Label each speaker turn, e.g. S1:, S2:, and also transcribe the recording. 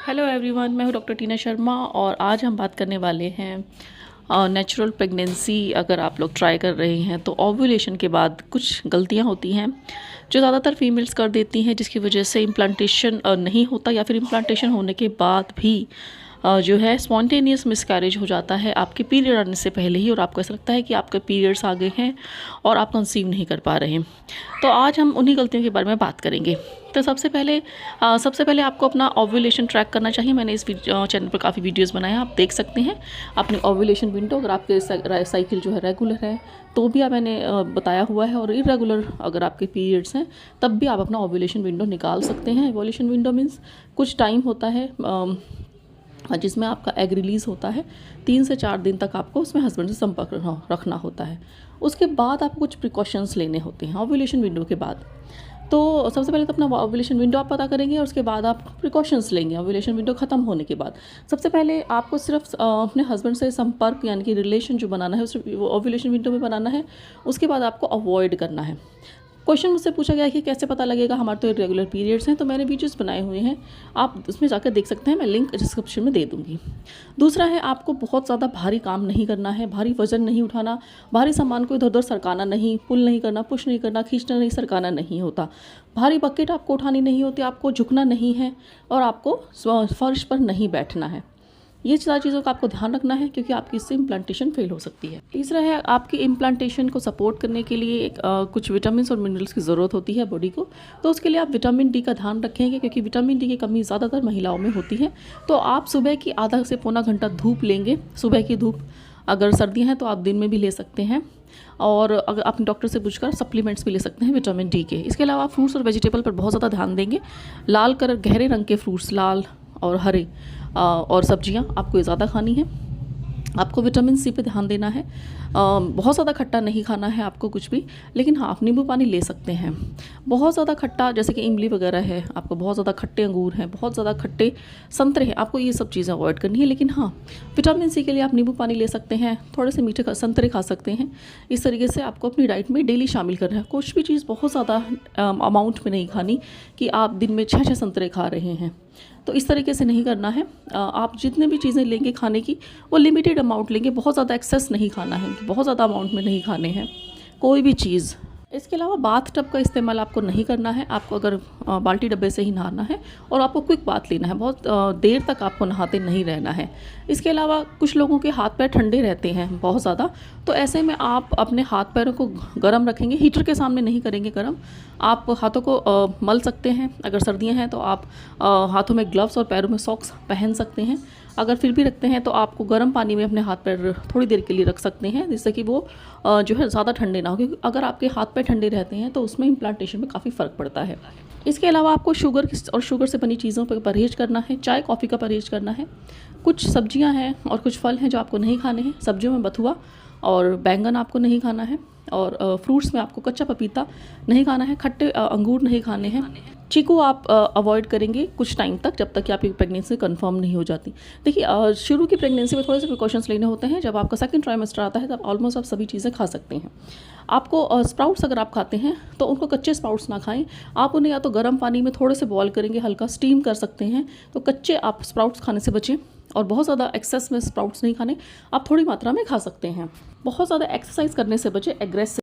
S1: Hello everyone, मैं हूँ doctor टीना शर्मा और आज हम बात करने वाले हैं नेचुरल प्रेगनेंसी। अगर आप लोग ट्राई कर रहे हैं तो ओव्यूलेशन के बाद कुछ गलतियाँ होती हैं जो ज़्यादातर फीमेल्स कर देती हैं, जिसकी वजह से इम्प्लांटेशन नहीं होता या फिर इम्प्लांटेशन होने के बाद भी जो है स्पॉन्टेनियस मिसकैरेज हो जाता है आपके पीरियड आने से पहले ही, और आपको ऐसा लगता है कि आपके पीरियड्स आ गए हैं और आप कंसीव नहीं कर पा रहे हैं। तो आज हम उन्हीं गलतियों के बारे में बात करेंगे। तो सबसे पहले आपको अपना ओव्यूलेशन ट्रैक करना चाहिए। मैंने इस चैनल पर काफ़ी वीडियोस बनाए हैं, आप देख सकते हैं अपनी ओव्यूलेशन विंडो। अगर आपके साइकिल जो है रेगुलर है तो भी मैंने बताया हुआ है, और इरेगुलर अगर आपके पीरियड्स हैं तब भी आप अपना ओव्यूलेशन विंडो निकाल सकते हैं। ओव्यूलेशन विंडो मीन्स कुछ टाइम होता है जिसमें आपका एग रिलीज़ होता है। 3 से 4 दिन तक आपको उसमें हस्बैंड से संपर्क रखना होता है। उसके बाद आपको कुछ प्रिकॉशंस लेने होते हैं ओव्यूलेशन विंडो के बाद। तो सबसे पहले तो अपना ओव्यूलेशन विंडो आप पता करेंगे और उसके बाद आप प्रिकॉशंस लेंगे ओव्यूलेशन विंडो ख़त्म होने के बाद। सबसे पहले आपको सिर्फ अपने हस्बैंड से संपर्क यानी कि रिलेशन जो बनाना है उस ओव्यूलेशन विंडो में बनाना है। उसके बाद आपको अवॉइड करना है। क्वेश्चन मुझसे पूछा गया कि कैसे पता लगेगा, हमारे तो इरेगुलर पीरियड्स हैं। तो मैंने वीडियोस बनाए हुए हैं, आप उसमें जाकर देख सकते हैं, मैं लिंक डिस्क्रिप्शन में दे दूँगी। दूसरा है, आपको बहुत ज़्यादा भारी काम नहीं करना है, भारी वजन नहीं उठाना, भारी सामान को इधर उधर सरकाना नहीं, पुल नहीं करना, पुश नहीं करना, खींचना नहीं, सरकाना नहीं होता। भारी बकेट आपको उठानी नहीं होती, आपको झुकना नहीं है और आपको फर्श पर नहीं बैठना है। ये सारी चीज़ों का आपको ध्यान रखना है, क्योंकि आपकी इससे इम्प्लांटेशन फेल हो सकती है। तीसरा है, आपकी इम्प्लांटेशन को सपोर्ट करने के लिए कुछ विटामिन और मिनरल्स की ज़रूरत होती है बॉडी को। तो उसके लिए आप विटामिन डी का ध्यान रखेंगे, क्योंकि विटामिन डी की कमी ज़्यादातर महिलाओं में होती है। तो आप सुबह की आधा से पौना घंटा धूप लेंगे। सुबह की धूप, अगर सर्दियाँ हैं तो आप दिन में भी ले सकते हैं, और अगर अपने डॉक्टर से पूछकर सप्लीमेंट्स भी ले सकते हैं विटामिन डी के। इसके अलावा आप फ्रूट्स और वेजिटेबल पर बहुत ज़्यादा ध्यान देंगे। लाल कलर, गहरे रंग के फ्रूट्स, लाल और हरे, और सब्जियां आपको ज़्यादा खानी है। आपको विटामिन सी पे ध्यान देना है। बहुत ज़्यादा खट्टा नहीं खाना है आपको कुछ भी, लेकिन हाँ, आप नींबू पानी ले सकते हैं। बहुत ज़्यादा खट्टा जैसे कि इमली वगैरह है, आपको बहुत ज़्यादा खट्टे अंगूर हैं, बहुत ज़्यादा खट्टे संतरे हैं, आपको ये सब चीज़ें अवॉइड करनी है। लेकिन हाँ, विटामिन सी के लिए आप नींबू पानी ले सकते हैं, थोड़े से मीठे संतरे खा सकते हैं। इस तरीके से आपको अपनी डाइट में डेली शामिल करना है। कुछ भी चीज़ बहुत ज़्यादा अमाउंट में नहीं खानी कि आप दिन में 6 संतरे खा रहे हैं, तो इस तरीके से नहीं करना है। आप जितने भी चीज़ें लेंगे खाने की, वो लिमिटेड अमाउंट लेंगे, बहुत ज़्यादा एक्सेस नहीं खाना है, बहुत ज़्यादा अमाउंट में नहीं खाने हैं कोई भी चीज़। इसके अलावा बाथ टब का इस्तेमाल आपको नहीं करना है। आपको अगर बाल्टी डब्बे से ही नहाना है, और आपको क्विक बाथ लेना है, बहुत देर तक आपको नहाते नहीं रहना है। इसके अलावा कुछ लोगों के हाथ पैर ठंडे रहते हैं बहुत ज़्यादा, तो ऐसे में आप अपने हाथ पैरों को गर्म रखेंगे। हीटर के सामने नहीं करेंगे गर्म। आप हाथों को मल सकते हैं। अगर सर्दियाँ हैं तो आप हाथों में ग्लव्स और पैरों में सॉक्स पहन सकते हैं। अगर फिर भी रखते हैं तो आपको गर्म पानी में अपने हाथ पैर थोड़ी देर के लिए रख सकते हैं, जिससे कि वो जो है ज़्यादा ठंडे ना हो, क्योंकि अगर आपके हाथ पैर ठंडे रहते हैं तो उसमें इम्प्लांटेशन में काफ़ी फ़र्क पड़ता है। इसके अलावा आपको शुगर से बनी चीज़ों पर परहेज़ करना है। चाय कॉफ़ी का परहेज़ करना है। कुछ सब्जियां हैं और कुछ फल हैं जो आपको नहीं खाने हैं। सब्जियों में बथुआ और बैंगन आपको नहीं खाना है, और फ्रूट्स में आपको कच्चा पपीता नहीं खाना है, खट्टे अंगूर नहीं खाने हैं। चीकू आप अवॉइड करेंगे कुछ टाइम तक, जब तक कि आपकी प्रेगनेंसी कंफर्म नहीं हो जाती। देखिए, शुरू की प्रेगनेंसी में थोड़े से प्रिकॉशंस लेने होते हैं। जब आपका सेकंड ट्राइमेस्टर आता है तब ऑलमोस्ट आप सभी चीज़ें खा सकते हैं। आपको स्प्राउट्स अगर आप खाते हैं तो उनको कच्चे स्प्राउट्स ना खाएं। आप उन्हें या तो गर्म पानी में थोड़े से बॉयल करेंगे, हल्का स्टीम कर सकते हैं। तो कच्चे आप स्प्राउट्स खाने से बचें, और बहुत ज़्यादा एक्सेस में स्प्राउट्स नहीं खाने, आप थोड़ी मात्रा में खा सकते हैं। बहुत ज़्यादा एक्सरसाइज करने से बचें, एग्रेसिव